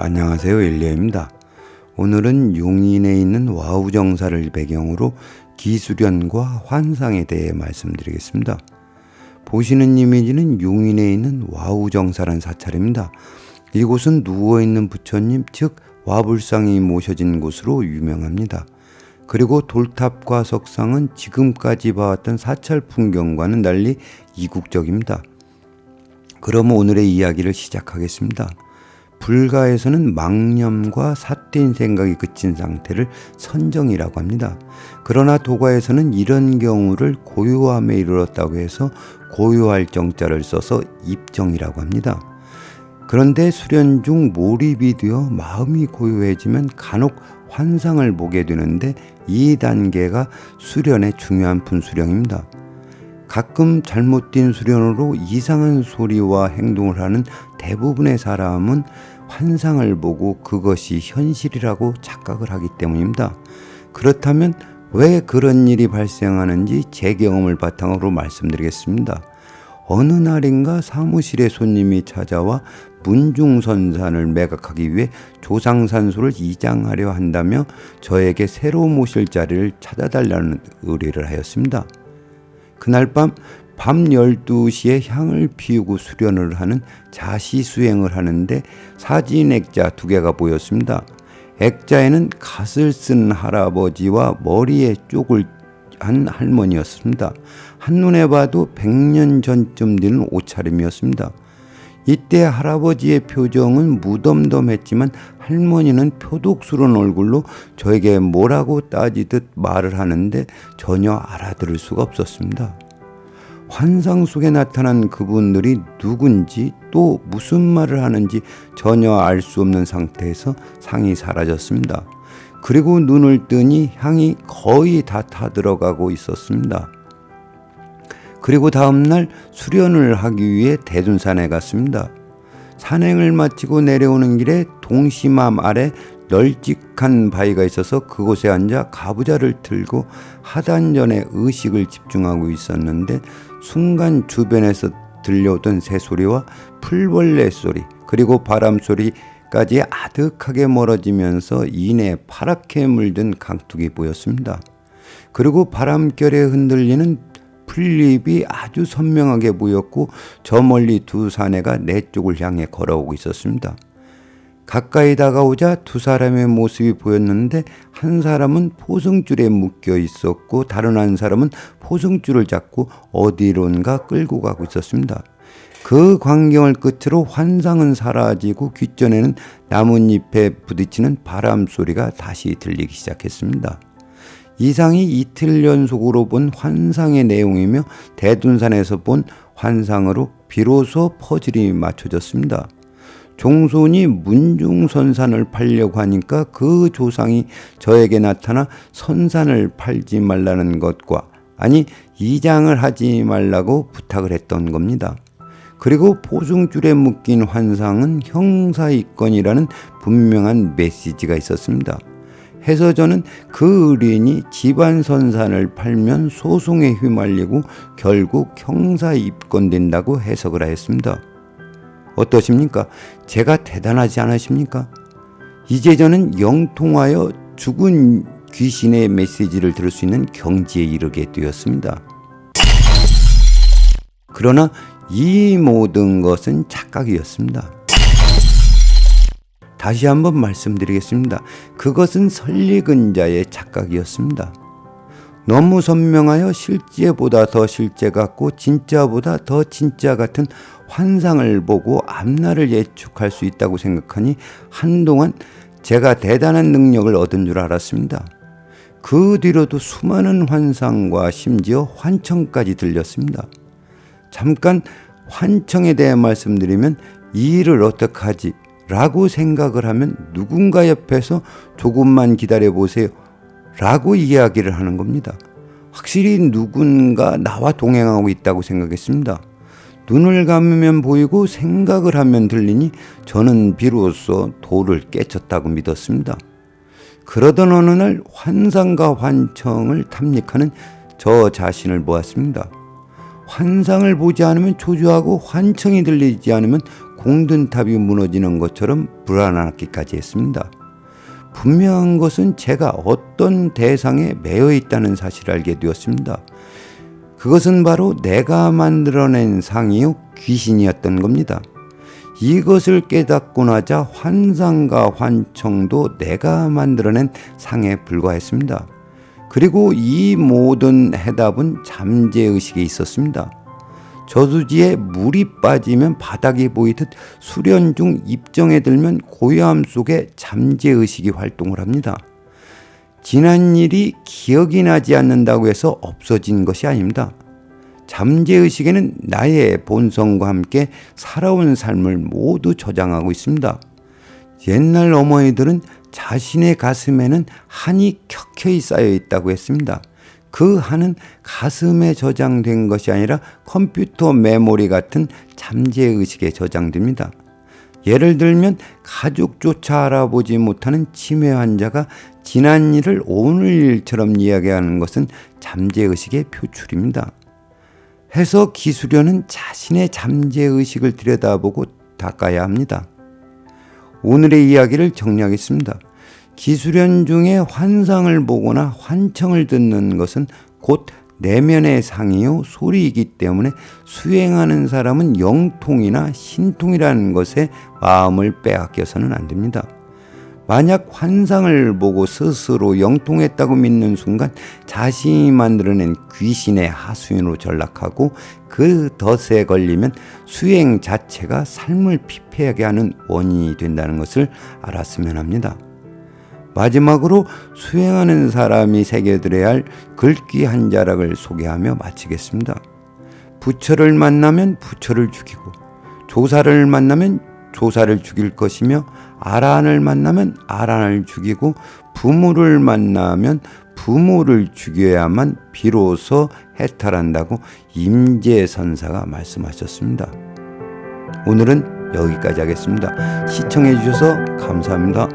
안녕하세요, 일리아입니다. 오늘은 용인에 있는 와우정사를 배경으로 기수련과 환상에 대해 말씀드리겠습니다. 보시는 이미지는 용인에 있는 와우정사란 사찰입니다. 이곳은 누워있는 부처님, 즉 와불상이 모셔진 곳으로 유명합니다. 그리고 돌탑과 석상은 지금까지 봐왔던 사찰 풍경과는 달리 이국적입니다. 그럼 오늘의 이야기를 시작하겠습니다. 불가에서는 망념과 삿된 생각이 그친 상태를 선정이라고 합니다. 그러나 도가에서는 이런 경우를 고요함에 이르렀다고 해서 고요할 정자를 써서 입정이라고 합니다. 그런데 수련 중 몰입이 되어 마음이 고요해지면 간혹 환상을 보게 되는데 이 단계가 수련의 중요한 분수령입니다. 가끔 잘못된 수련으로 이상한 소리와 행동을 하는 대부분의 사람은 환상을 보고 그것이 현실이라고 착각을 하기 때문입니다. 그렇다면 왜 그런 일이 발생하는지 제 경험을 바탕으로 말씀드리겠습니다. 어느 날인가 사무실에 손님이 찾아와 문중선산을 매각하기 위해 조상산소를 이장하려 한다며 저에게 새로 모실 자리를 찾아달라는 의뢰를 하였습니다. 그날 밤 12시에 향을 피우고 수련을 하는 자시수행을 하는데 사진 액자 2개가 보였습니다. 액자에는 갓을 쓴 할아버지와 머리에 쪽을 한 할머니였습니다. 한눈에 봐도 100년 전쯤 되는 옷차림이었습니다. 이때 할아버지의 표정은 무덤덤했지만 할머니는 표독스러운 얼굴로 저에게 뭐라고 따지듯 말을 하는데 전혀 알아들을 수가 없었습니다. 환상 속에 나타난 그분들이 누군지 또 무슨 말을 하는지 전혀 알 수 없는 상태에서 상이 사라졌습니다. 그리고 눈을 뜨니 향이 거의 다 타들어가고 있었습니다. 그리고 다음날 수련을 하기 위해 대둔산에 갔습니다. 산행을 마치고 내려오는 길에 동심암 아래 널찍한 바위가 있어서 그곳에 앉아 가부좌를 틀고 하단전에 의식을 집중하고 있었는데 순간 주변에서 들려오던 새소리와 풀벌레 소리 그리고 바람 소리까지 아득하게 멀어지면서 이내 파랗게 물든 강둑이 보였습니다. 그리고 바람결에 흔들리는 풀잎이 아주 선명하게 보였고 저 멀리 두 사내가 내 쪽을 향해 걸어오고 있었습니다. 가까이 다가오자 두 사람의 모습이 보였는데 한 사람은 포승줄에 묶여 있었고 다른 한 사람은 포승줄을 잡고 어디론가 끌고 가고 있었습니다. 그 광경을 끝으로 환상은 사라지고 귓전에는 나뭇잎에 부딪히는 바람 소리가 다시 들리기 시작했습니다. 이상이 이틀 연속으로 본 환상의 내용이며 대둔산에서 본 환상으로 비로소 퍼즐이 맞춰졌습니다. 종손이 문중선산을 팔려고 하니까 그 조상이 저에게 나타나 선산을 팔지 말라는 것과 아니 이장을 하지 말라고 부탁을 했던 겁니다. 그리고 포승줄에 묶인 환상은 형사이권이라는 분명한 메시지가 있었습니다. 해서 저는 그 의뢰인이 집안 선산을 팔면 소송에 휘말리고 결국 형사 입건된다고 해석을 하였습니다. 어떠십니까? 제가 대단하지 않으십니까? 이제 저는 영통하여 죽은 귀신의 메시지를 들을 수 있는 경지에 이르게 되었습니다. 그러나 이 모든 것은 착각이었습니다. 다시 한번 말씀드리겠습니다. 그것은 설리근자의 착각이었습니다. 너무 선명하여 실제보다 더 실제 같고 진짜보다 더 진짜 같은 환상을 보고 앞날을 예측할 수 있다고 생각하니 한동안 제가 대단한 능력을 얻은 줄 알았습니다. 그 뒤로도 수많은 환상과 심지어 환청까지 들렸습니다. 잠깐 환청에 대해 말씀드리면 이 일을 어떡하지? 라고 생각을 하면 누군가 옆에서 조금만 기다려보세요 라고 이야기를 하는 겁니다. 확실히 누군가 나와 동행하고 있다고 생각했습니다. 눈을 감으면 보이고 생각을 하면 들리니 저는 비로소 도를 깨쳤다고 믿었습니다. 그러던 어느 날 환상과 환청을 탐닉하는 저 자신을 보았습니다. 환상을 보지 않으면 초조하고 환청이 들리지 않으면 봉든탑이 무너지는 것처럼 불안하기까지 했습니다. 분명한 것은 제가 어떤 대상에 매여 있다는 사실을 알게 되었습니다. 그것은 바로 내가 만들어낸 상이요 귀신이었던 겁니다. 이것을 깨닫고 나자 환상과 환청도 내가 만들어낸 상에 불과했습니다. 그리고 이 모든 해답은 잠재의식에 있었습니다. 저수지에 물이 빠지면 바닥이 보이듯 수련 중 입정에 들면 고요함 속에 잠재의식이 활동을 합니다. 지난 일이 기억이 나지 않는다고 해서 없어진 것이 아닙니다. 잠재의식에는 나의 본성과 함께 살아온 삶을 모두 저장하고 있습니다. 옛날 어머니들은 자신의 가슴에는 한이 켜켜이 쌓여 있다고 했습니다. 그 한은 가슴에 저장된 것이 아니라 컴퓨터 메모리 같은 잠재의식에 저장됩니다. 예를 들면 가족조차 알아보지 못하는 치매 환자가 지난 일을 오늘 일처럼 이야기하는 것은 잠재의식의 표출입니다. 해서 기수련은 자신의 잠재의식을 들여다보고 닦아야 합니다. 오늘의 이야기를 정리하겠습니다. 기수련 중에 환상을 보거나 환청을 듣는 것은 곧 내면의 상이요 소리이기 때문에 수행하는 사람은 영통이나 신통이라는 것에 마음을 빼앗겨서는 안 됩니다. 만약 환상을 보고 스스로 영통했다고 믿는 순간 자신이 만들어낸 귀신의 하수인으로 전락하고 그 덫에 걸리면 수행 자체가 삶을 피폐하게 하는 원인이 된다는 것을 알았으면 합니다. 마지막으로 수행하는 사람이 새겨들어야 할 글귀 한 자락을 소개하며 마치겠습니다. 부처를 만나면 부처를 죽이고 조사를 만나면 조사를 죽일 것이며 아라한을 만나면 아라한을 죽이고 부모를 만나면 부모를 죽여야만 비로소 해탈한다고 임재선사가 말씀하셨습니다. 오늘은 여기까지 하겠습니다. 시청해 주셔서 감사합니다.